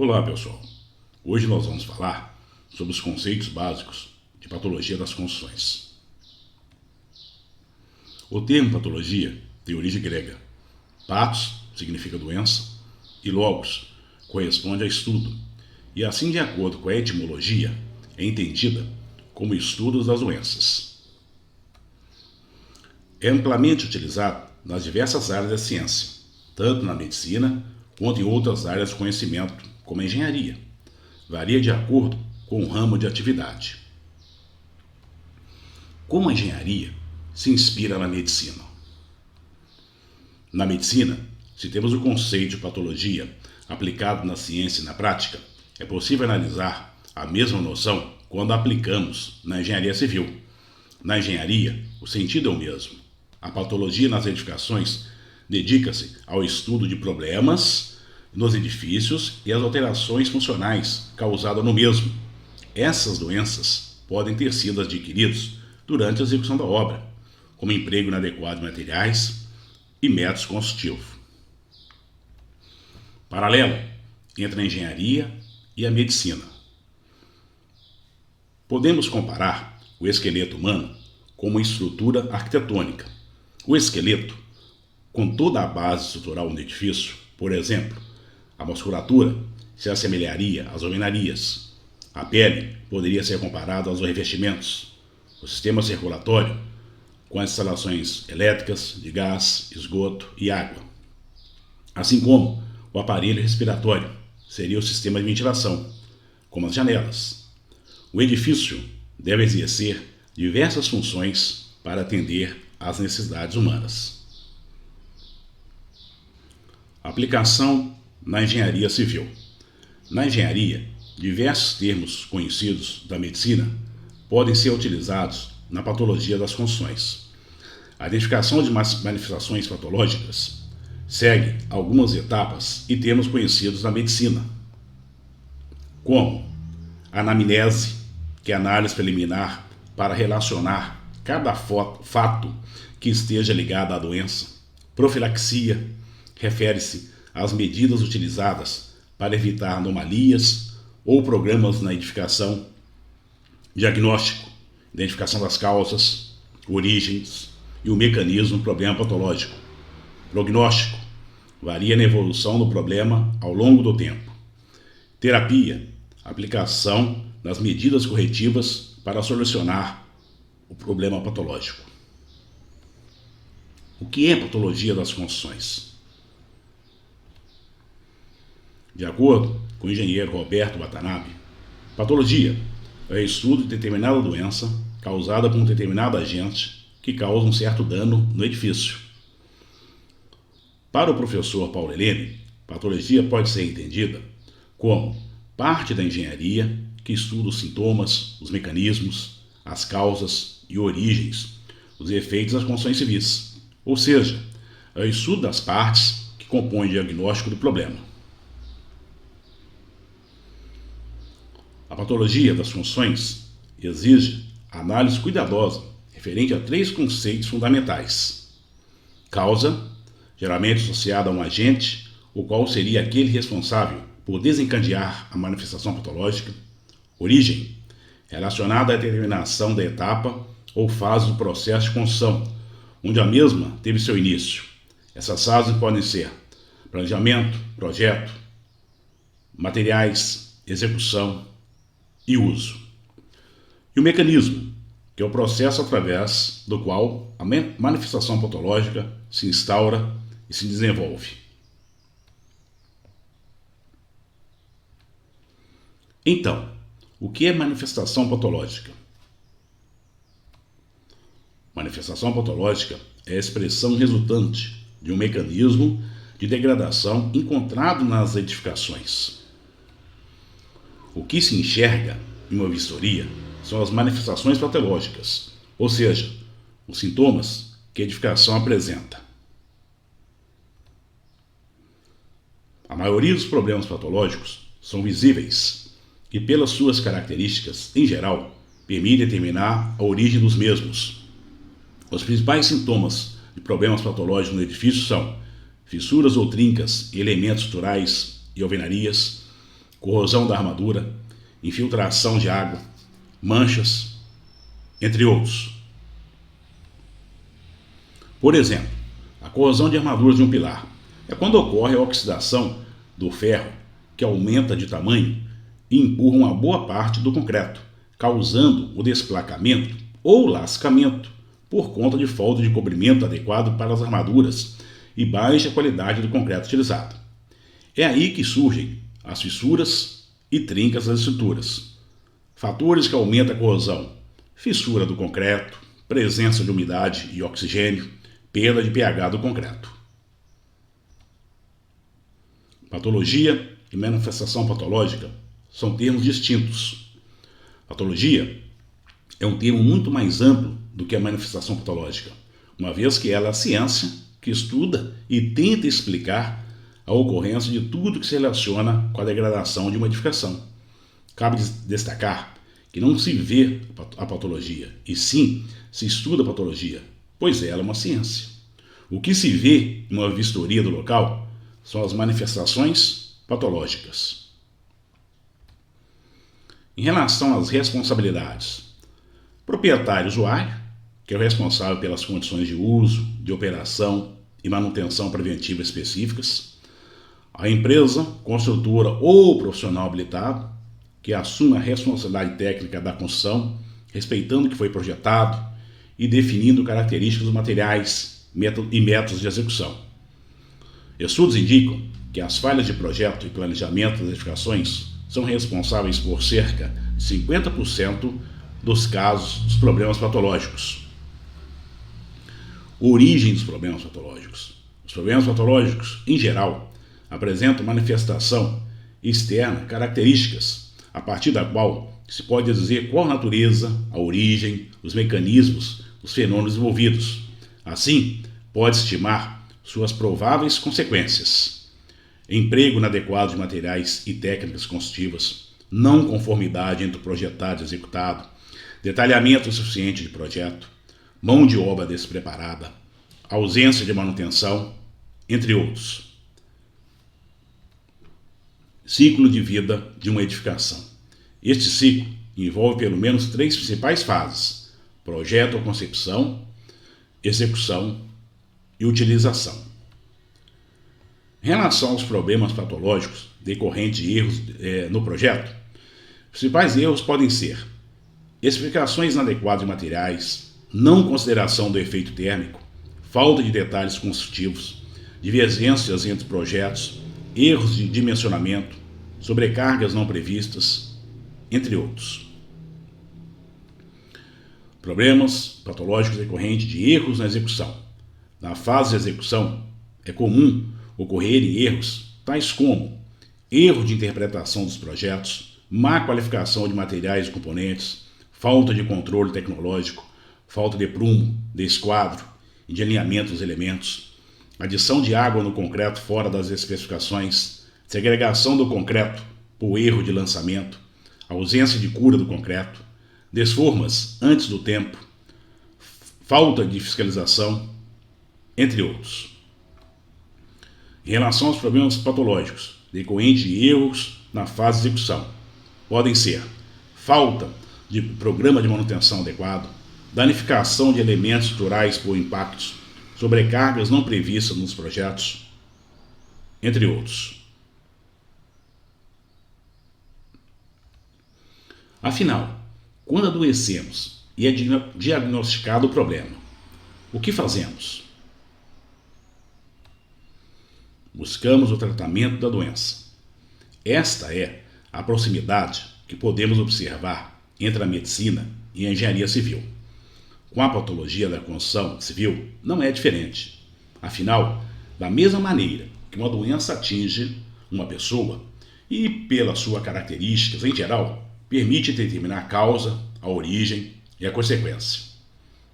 Olá pessoal, hoje nós vamos falar sobre os conceitos básicos de patologia das construções. O termo patologia tem origem grega. Pathos significa doença e logos corresponde a estudo, e assim, de acordo com a etimologia, é entendida como estudos das doenças. É amplamente utilizado nas diversas áreas da ciência, tanto na medicina quanto em outras áreas de conhecimento, como a engenharia. Varia de acordo com o ramo de atividade. Como a engenharia se inspira na medicina? Na medicina, se temos o conceito de patologia aplicado na ciência e na prática, é possível analisar a mesma noção quando a aplicamos na engenharia civil. Na engenharia, o sentido é o mesmo. A patologia nas edificações dedica-se ao estudo de problemas nos edifícios e as alterações funcionais causadas no mesmo. Essas doenças podem ter sido adquiridas durante a execução da obra, como emprego inadequado de materiais e métodos construtivos. Paralelo entre a engenharia e a medicina. Podemos comparar o esqueleto humano com uma estrutura arquitetônica. O esqueleto, com toda a base estrutural do edifício, por exemplo, a musculatura se assemelharia às alvenarias. A pele poderia ser comparada aos revestimentos. O sistema circulatório, com as instalações elétricas, de gás, esgoto e água. Assim como o aparelho respiratório seria o sistema de ventilação, como as janelas. O edifício deve exercer diversas funções para atender às necessidades humanas. Aplicação na engenharia civil. Na engenharia, diversos termos conhecidos da medicina podem ser utilizados na patologia das construções. A identificação de manifestações patológicas segue algumas etapas e termos conhecidos na medicina, como anamnese, que é a análise preliminar para relacionar cada fato que esteja ligado à doença. Profilaxia refere-se às medidas utilizadas para evitar anomalias ou problemas na edificação. Diagnóstico, identificação das causas, origens e o mecanismo do problema patológico. Prognóstico, varia na evolução do problema ao longo do tempo. Terapia, aplicação das medidas corretivas para solucionar o problema patológico. O que é patologia das construções? De acordo com o engenheiro Roberto Watanabe, patologia é o estudo de determinada doença causada por um determinado agente que causa um certo dano no edifício. Para o professor Paulo Helene, patologia pode ser entendida como parte da engenharia que estuda os sintomas, os mecanismos, as causas e origens, os efeitos das construções civis, ou seja, é o estudo das partes que compõem o diagnóstico do problema. A patologia das funções exige análise cuidadosa referente a 3 conceitos fundamentais. Causa, geralmente associada a um agente, o qual seria aquele responsável por desencadear a manifestação patológica. Origem, relacionada à determinação da etapa ou fase do processo de construção, onde a mesma teve seu início. Essas fases podem ser planejamento, projeto, materiais, execução e uso. E o mecanismo, que é o processo através do qual a manifestação patológica se instaura e se desenvolve. Então, o que é manifestação patológica? Manifestação patológica é a expressão resultante de um mecanismo de degradação encontrado nas edificações. O que se enxerga em uma vistoria são as manifestações patológicas, ou seja, os sintomas que a edificação apresenta. A maioria dos problemas patológicos são visíveis e, pelas suas características, em geral, permite determinar a origem dos mesmos. Os principais sintomas de problemas patológicos no edifício são fissuras ou trincas em elementos estruturais e alvenarias, corrosão da armadura, infiltração de água, manchas, entre outros. Por exemplo, a corrosão de armaduras de um pilar é quando ocorre a oxidação do ferro, que aumenta de tamanho e empurra uma boa parte do concreto, causando o desplacamento ou lascamento por conta de falta de cobrimento adequado para as armaduras e baixa qualidade do concreto utilizado. É aí que surgem as fissuras e trincas das estruturas. Fatores que aumentam a corrosão: fissura do concreto, presença de umidade e oxigênio, perda de pH do concreto. Patologia e manifestação patológica são termos distintos. Patologia é um termo muito mais amplo do que a manifestação patológica, uma vez que ela é a ciência que estuda e tenta explicar a ocorrência de tudo que se relaciona com a degradação de uma edificação. Cabe destacar que não se vê a patologia, e sim se estuda a patologia, pois ela é uma ciência. O que se vê em uma vistoria do local são as manifestações patológicas. Em relação às responsabilidades, proprietário-usuário, que é o responsável pelas condições de uso, de operação e manutenção preventiva específicas. A empresa, construtora ou profissional habilitado, que assume a responsabilidade técnica da construção, respeitando o que foi projetado e definindo características dos materiais e métodos de execução. Estudos indicam que as falhas de projeto e planejamento das edificações são responsáveis por cerca de 50% dos casos dos problemas patológicos. Origem dos problemas patológicos. Os problemas patológicos, em geral, apresentam manifestação externa, características, a partir da qual se pode dizer qual a natureza, a origem, os mecanismos, os fenômenos envolvidos. Assim, pode estimar suas prováveis consequências: emprego inadequado de materiais e técnicas construtivas, não conformidade entre o projetado e o executado, detalhamento insuficiente de projeto, mão de obra despreparada, ausência de manutenção, entre outros. Ciclo de vida de uma edificação. Este ciclo envolve pelo menos 3 principais fases: projeto ou concepção, execução e utilização. Em relação aos problemas patológicos decorrentes de erros no projeto, os principais erros podem ser especificações inadequadas de materiais, não consideração do efeito térmico, falta de detalhes construtivos, divergências entre projetos, erros de dimensionamento, sobrecargas não previstas, entre outros. Problemas patológicos decorrentes de erros na execução. Na fase de execução, é comum ocorrerem erros tais como erro de interpretação dos projetos, má qualificação de materiais e componentes, falta de controle tecnológico, falta de prumo, de esquadro e de alinhamento dos elementos, adição de água no concreto fora das especificações, segregação do concreto por erro de lançamento, ausência de cura do concreto, desformas antes do tempo, falta de fiscalização, entre outros. Em relação aos problemas patológicos decorrentes de erros na fase de execução, podem ser falta de programa de manutenção adequado, danificação de elementos estruturais por impactos, sobrecargas não previstas nos projetos, entre outros. Afinal, quando adoecemos e é diagnosticado o problema, o que fazemos? Buscamos o tratamento da doença. Esta é a proximidade que podemos observar entre a medicina e a engenharia civil. Com a patologia da construção civil, não é diferente. Afinal, da mesma maneira que uma doença atinge uma pessoa e, pelas suas características em geral, permite determinar a causa, a origem e a consequência.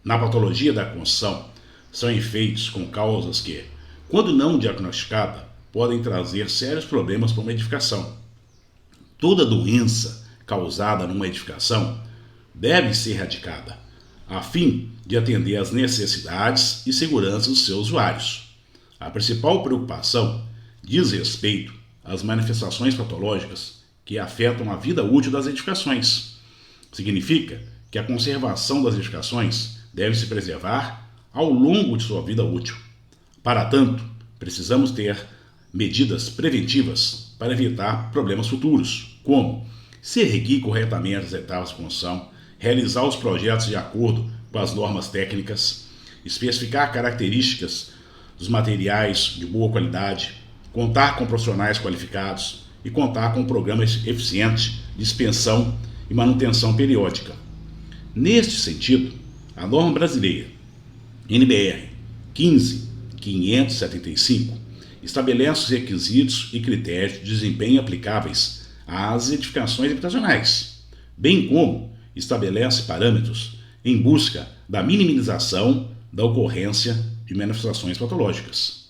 Na patologia da construção, são efeitos com causas que, quando não diagnosticada, podem trazer sérios problemas para uma edificação. Toda doença causada numa edificação deve ser erradicada, a fim de atender às necessidades e segurança dos seus usuários. A principal preocupação diz respeito às manifestações patológicas que afetam a vida útil das edificações. Significa que a conservação das edificações deve se preservar ao longo de sua vida útil. Para tanto, precisamos ter medidas preventivas para evitar problemas futuros, como se erguer corretamente as etapas de construção, realizar os projetos de acordo com as normas técnicas, especificar características dos materiais de boa qualidade, contar com profissionais qualificados e contar com um programa eficiente de expensão e manutenção periódica. Neste sentido, a norma brasileira NBR 15575 estabelece os requisitos e critérios de desempenho aplicáveis às edificações habitacionais, bem como estabelece parâmetros em busca da minimização da ocorrência de manifestações patológicas.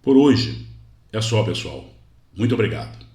Por hoje é só, pessoal. Muito obrigado.